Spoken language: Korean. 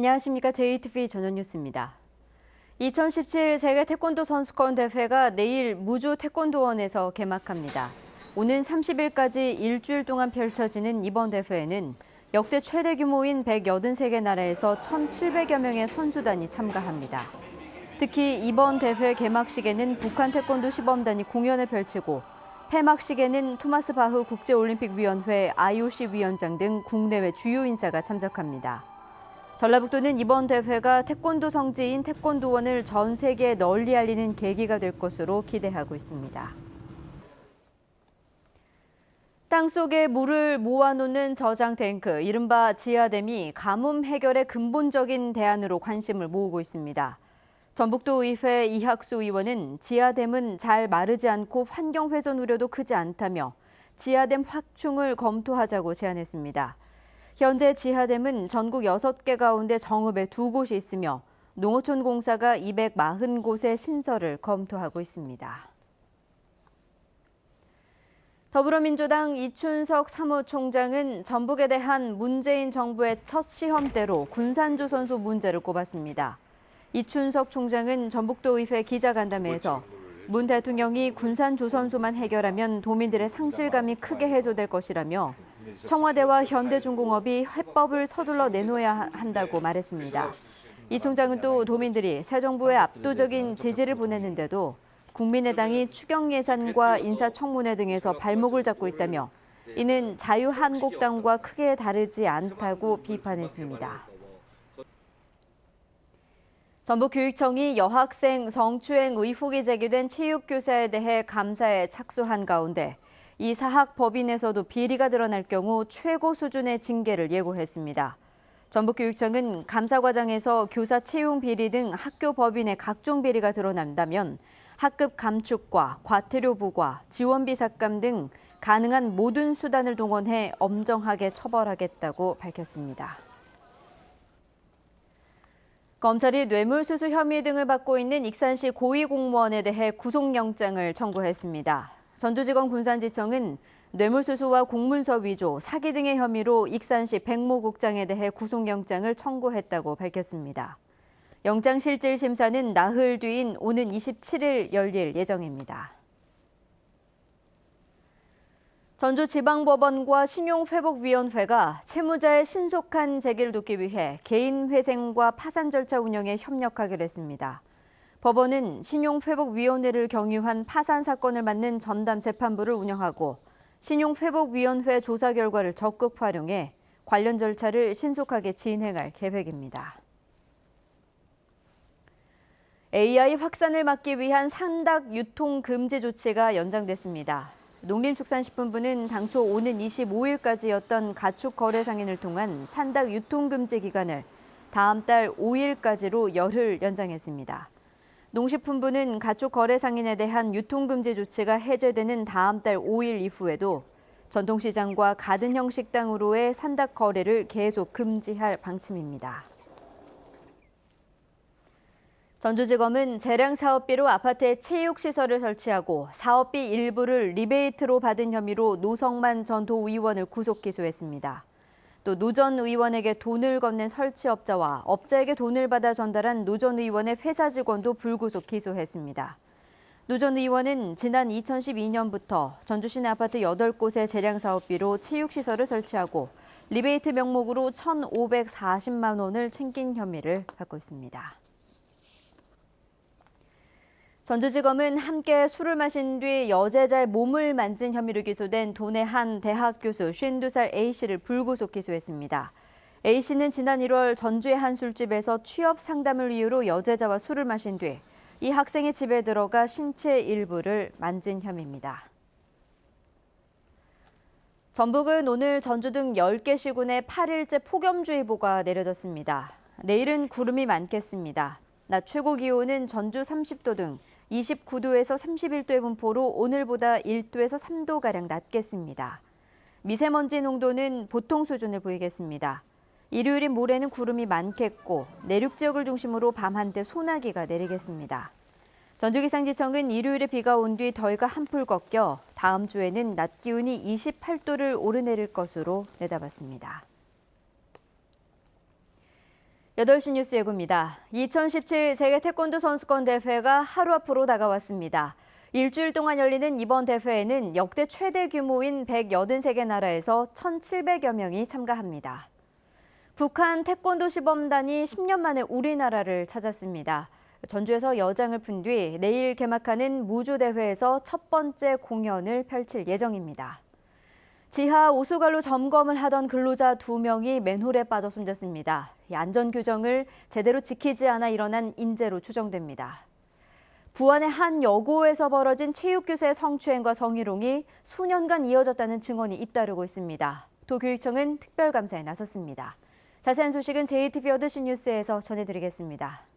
안녕하십니까. JTV 전원 뉴스입니다. 2017 세계 태권도 선수권 대회가 내일 무주 태권도원에서 개막합니다. 오는 30일까지 일주일 동안 펼쳐지는 이번 대회에는 역대 최대 규모인 183개 나라에서 1,700여 명의 선수단이 참가합니다. 특히 이번 대회 개막식에는 북한 태권도 시범단이 공연을 펼치고 폐막식에는 토마스 바흐 국제올림픽위원회 IOC 위원장 등 국내외 주요 인사가 참석합니다. 전라북도는 이번 대회가 태권도 성지인 태권도원을 전 세계에 널리 알리는 계기가 될 것으로 기대하고 있습니다. 땅속에 물을 모아놓는 저장 탱크, 이른바 지하댐이 가뭄 해결의 근본적인 대안으로 관심을 모으고 있습니다. 전북도의회 이학수 의원은 지하댐은 잘 마르지 않고 환경훼손 우려도 크지 않다며 지하댐 확충을 검토하자고 제안했습니다. 현재 지하댐은 전국 6개 가운데 정읍에 2곳이 있으며 농어촌 공사가 240곳의 신설을 검토하고 있습니다. 더불어민주당 이춘석 사무총장은 전북에 대한 문재인 정부의 첫 시험대로 군산조선소 문제를 꼽았습니다. 이춘석 총장은 전북도의회 기자간담회에서 문 대통령이 군산조선소만 해결하면 도민들의 상실감이 크게 해소될 것이라며 청와대와 현대중공업이 해법을 서둘러 내놓아야 한다고 말했습니다. 이 총장은 또 도민들이 새 정부에 압도적인 지지를 보냈는데도 국민의당이 추경 예산과 인사청문회 등에서 발목을 잡고 있다며 이는 자유한국당과 크게 다르지 않다고 비판했습니다. 전북교육청이 여학생 성추행 의혹이 제기된 체육교사에 대해 감사에 착수한 가운데 이 사학 법인에서도 비리가 드러날 경우 최고 수준의 징계를 예고했습니다. 전북교육청은 감사 과정에서 교사 채용 비리 등 학교 법인의 각종 비리가 드러난다면 학급 감축과 과태료 부과, 지원비 삭감 등 가능한 모든 수단을 동원해 엄정하게 처벌하겠다고 밝혔습니다. 검찰이 뇌물수수 혐의 등을 받고 있는 익산시 고위공무원에 대해 구속영장을 청구했습니다. 전주지검 군산지청은 뇌물수수와 공문서 위조, 사기 등의 혐의로 익산시 백모 국장에 대해 구속영장을 청구했다고 밝혔습니다. 영장실질심사는 나흘 뒤인 오는 27일 열릴 예정입니다. 전주지방법원과 신용회복위원회가 채무자의 신속한 재기를 돕기 위해 개인회생과 파산 절차 운영에 협력하기로 했습니다. 법원은 신용회복위원회를 경유한 파산 사건을 맡는 전담 재판부를 운영하고 신용회복위원회 조사 결과를 적극 활용해 관련 절차를 신속하게 진행할 계획입니다. AI 확산을 막기 위한 산닭 유통 금지 조치가 연장됐습니다. 농림축산식품부는 당초 오는 25일까지였던 가축 거래 상인을 통한 산닭 유통 금지 기간을 다음 달 5일까지로 열흘 연장했습니다. 농식품부는 가축 거래 상인에 대한 유통 금지 조치가 해제되는 다음 달 5일 이후에도 전통시장과 가든형 식당으로의 산닭 거래를 계속 금지할 방침입니다. 전주지검은 재량 사업비로 아파트에 체육시설을 설치하고 사업비 일부를 리베이트로 받은 혐의로 노성만 전 도의원을 구속 기소했습니다. 또 노 전 의원에게 돈을 건넨 설치업자와 업자에게 돈을 받아 전달한 노 전 의원의 회사 직원도 불구속 기소했습니다. 노 전 의원은 지난 2012년부터 전주시내 아파트 8곳의 재량 사업비로 체육시설을 설치하고 리베이트 명목으로 1,540만 원을 챙긴 혐의를 받고 있습니다. 전주지검은 함께 술을 마신 뒤 여제자의 몸을 만진 혐의로 기소된 도내 한 대학 교수 52살 A씨를 불구속 기소했습니다. A씨는 지난 1월 전주의 한 술집에서 취업 상담을 이유로 여제자와 술을 마신 뒤 이 학생의 집에 들어가 신체 일부를 만진 혐의입니다. 전북은 오늘 전주 등 10개 시군에 8일째 폭염주의보가 내려졌습니다. 내일은 구름이 많겠습니다. 낮 최고 기온은 전주 30도 등 29도에서 31도의 분포로 오늘보다 1도에서 3도가량 낮겠습니다. 미세먼지 농도는 보통 수준을 보이겠습니다. 일요일인 모레는 구름이 많겠고 내륙 지역을 중심으로 밤 한때 소나기가 내리겠습니다. 전주기상지청은 일요일에 비가 온 뒤 더위가 한풀 꺾여 다음 주에는 낮 기온이 28도를 오르내릴 것으로 내다봤습니다. 8시 뉴스 예고입니다. 2017 세계 태권도 선수권 대회가 하루 앞으로 다가왔습니다. 일주일 동안 열리는 이번 대회에는 역대 최대 규모인 183개 나라에서 1,700여 명이 참가합니다. 북한 태권도 시범단이 10년 만에 우리나라를 찾았습니다. 전주에서 여장을 푼 뒤 내일 개막하는 무주대회에서 첫 번째 공연을 펼칠 예정입니다. 지하 오수관로 점검을 하던 근로자 2명이 맨홀에 빠져 숨졌습니다. 안전 규정을 제대로 지키지 않아 일어난 인재로 추정됩니다. 부안의 한 여고에서 벌어진 체육교사의 성추행과 성희롱이 수년간 이어졌다는 증언이 잇따르고 있습니다. 도교육청은 특별감사에 나섰습니다. 자세한 소식은 JTB 8시 뉴스에서 전해드리겠습니다.